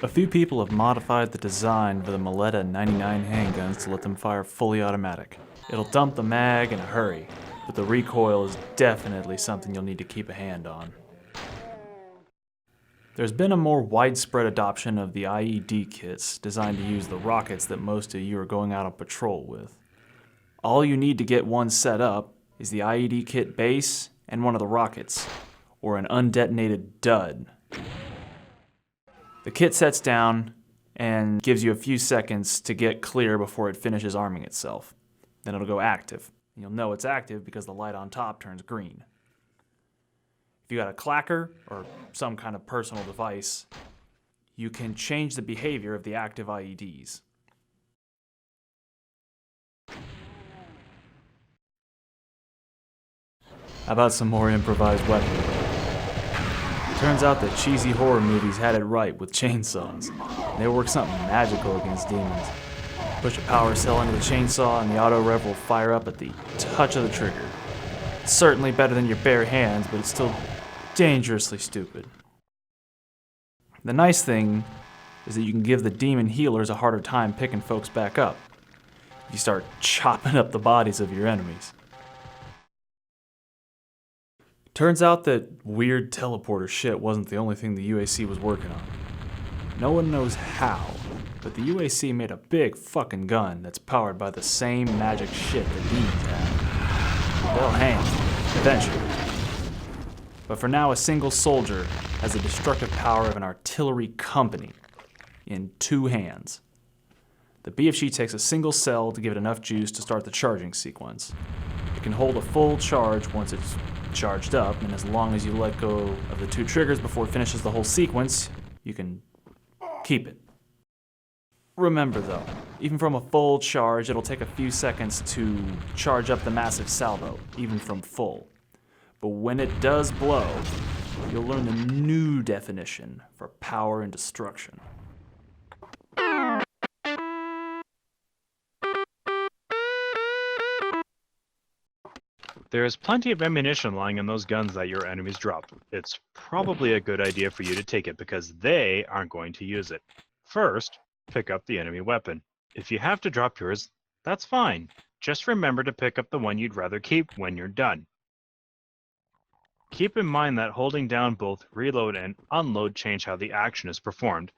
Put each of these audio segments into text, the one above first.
A few people have modified the design for the Maleta 99 handguns to let them fire fully automatic. It'll dump the mag in a hurry, but the recoil is definitely something you'll need to keep a hand on. There's been a more widespread adoption of the IED kits designed to use the rockets that most of you are going out on patrol with. All you need to get one set up is the IED kit base and one of the rockets, or an undetonated dud. The kit sets down and gives you a few seconds to get clear before it finishes arming itself. Then it'll go active. You'll know it's active because the light on top turns green. If you got a clacker or some kind of personal device, you can change the behavior of the active IEDs. How about some more improvised weaponry? Turns out that cheesy horror movies had it right with chainsaws. They work something magical against demons. Push a power cell into the chainsaw and the auto rev will fire up at the touch of the trigger. It's certainly better than your bare hands, but it's still dangerously stupid. The nice thing is that you can give the demon healers a harder time picking folks back up if you start chopping up the bodies of your enemies. Turns out that weird teleporter shit wasn't the only thing the UAC was working on. No one knows how, but the UAC made a big fucking gun that's powered by the same magic shit that demons have. They'll hang, eventually. But for now, a single soldier has the destructive power of an artillery company in 2 hands. The BFG takes a single cell to give it enough juice to start the charging sequence. It can hold a full charge once it's charged up, and as long as you let go of the 2 triggers before it finishes the whole sequence, you can keep it. Remember though, even from a full charge, it'll take a few seconds to charge up the massive salvo, even from full. But when it does blow, you'll learn the new definition for power and destruction. There is plenty of ammunition lying in those guns that your enemies drop. It's probably a good idea for you to take it because they aren't going to use it. First, pick up the enemy weapon. If you have to drop yours, that's fine. Just remember to pick up the one you'd rather keep when you're done. Keep in mind that holding down both reload and unload change how the action is performed.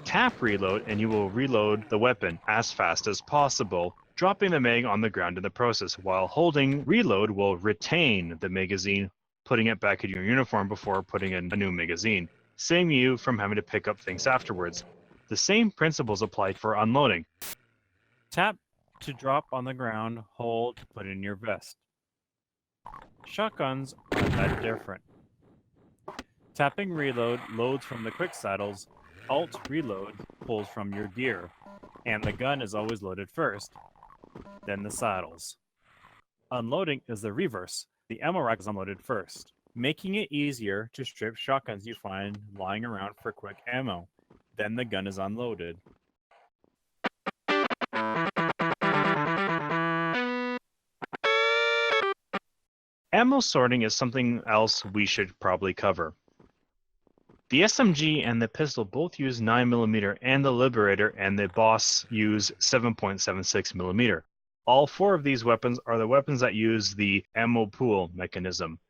Tap reload and you will reload the weapon as fast as possible, dropping the mag on the ground in the process, while holding reload will retain the magazine, putting it back in your uniform before putting in a new magazine, saving you from having to pick up things afterwards. The same principles apply for unloading. Tap to drop on the ground, hold to put in your vest. Shotguns are that different. Tapping reload loads from the quick saddles, alt reload pulls from your gear, and the gun is always loaded first, then the saddles. Unloading is the reverse. The ammo rack is unloaded first, making it easier to strip shotguns you find lying around for quick ammo. Then the gun is unloaded. Ammo sorting is something else we should probably cover. The SMG and the pistol both use 9mm, and the Liberator and the Boss use 7.76mm. All 4 of these weapons are the weapons that use the ammo pool mechanism.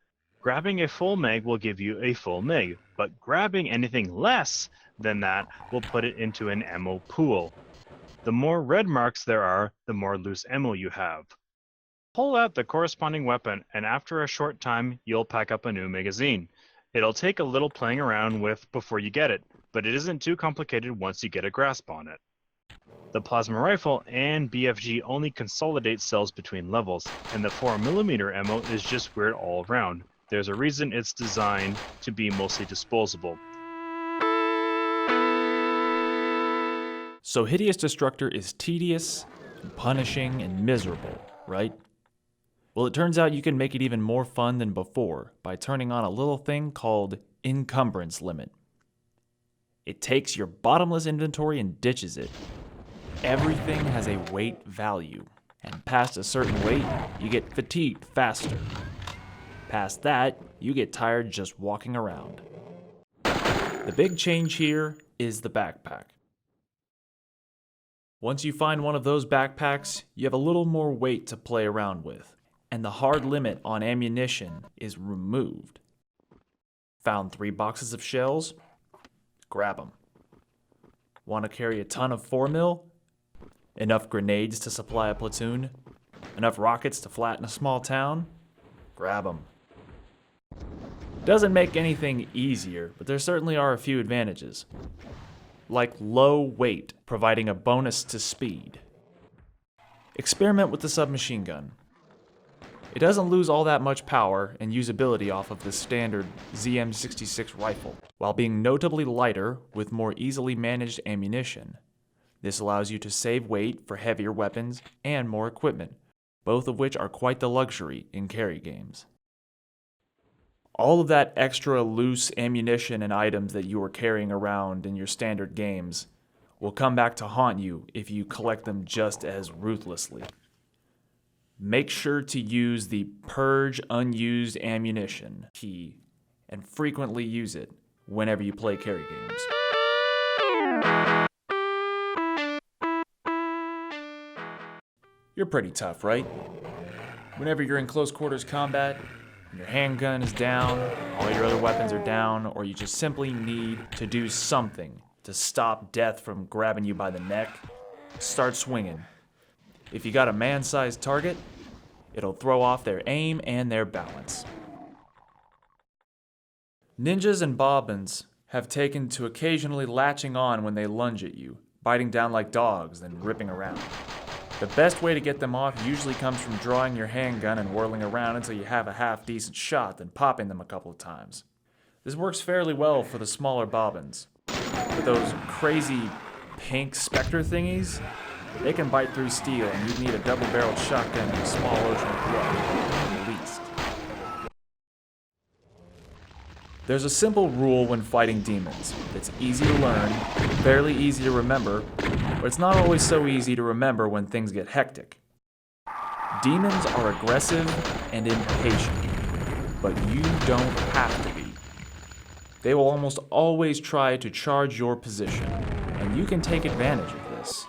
Grabbing a full mag will give you a full mag, but grabbing anything less than that will put it into an ammo pool. The more red marks there are, the more loose ammo you have. Pull out the corresponding weapon, and after a short time, you'll pack up a new magazine. It'll take a little playing around with before you get it, but it isn't too complicated once you get a grasp on it. The plasma rifle and BFG only consolidate cells between levels, and the 4mm ammo is just weird all around. There's a reason it's designed to be mostly disposable. So Hideous Destructor is tedious, punishing, and miserable, right? Well, it turns out you can make it even more fun than before by turning on a little thing called Encumbrance limit. It takes your bottomless inventory and ditches it. Everything has a weight value, and past a certain weight, you get fatigued faster. Past that, you get tired just walking around. The big change here is the backpack. Once you find one of those backpacks, you have a little more weight to play around with, and the hard limit on ammunition is removed. Found 3 boxes of shells? Grab them. Want to carry a ton of 4mm? Enough grenades to supply a platoon? Enough rockets to flatten a small town? Grab them. Doesn't make anything easier, but there certainly are a few advantages. Like low weight, providing a bonus to speed. Experiment with the submachine gun. It doesn't lose all that much power and usability off of the standard ZM66 rifle, while being notably lighter with more easily managed ammunition. This allows you to save weight for heavier weapons and more equipment, both of which are quite the luxury in carry games. All of that extra loose ammunition and items that you are carrying around in your standard games will come back to haunt you if you collect them just as ruthlessly. Make sure to use the Purge Unused Ammunition key and frequently use it whenever you play carry games. You're pretty tough, right? Whenever you're in close quarters combat, your handgun is down, all your other weapons are down, or you just simply need to do something to stop death from grabbing you by the neck, start swinging. If you got a man-sized target, it'll throw off their aim and their balance. Ninjas and bobbins have taken to occasionally latching on when they lunge at you, biting down like dogs, then ripping around. The best way to get them off usually comes from drawing your handgun and whirling around until you have a half-decent shot, then popping them a couple of times. This works fairly well for the smaller bobbins. But those crazy pink specter thingies, they can bite through steel, and you'd need a double-barreled shotgun and a small ocean of blood, at least. There's a simple rule when fighting demons. It's easy to learn, fairly easy to remember, but it's not always so easy to remember when things get hectic. Demons are aggressive and impatient, but you don't have to be. They will almost always try to charge your position, and you can take advantage of this.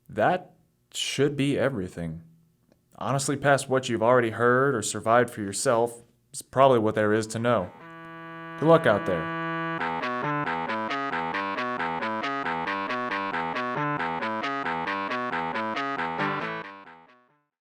That should be everything. Honestly, past what you've already heard or survived for yourself is probably what there is to know. Good luck out there.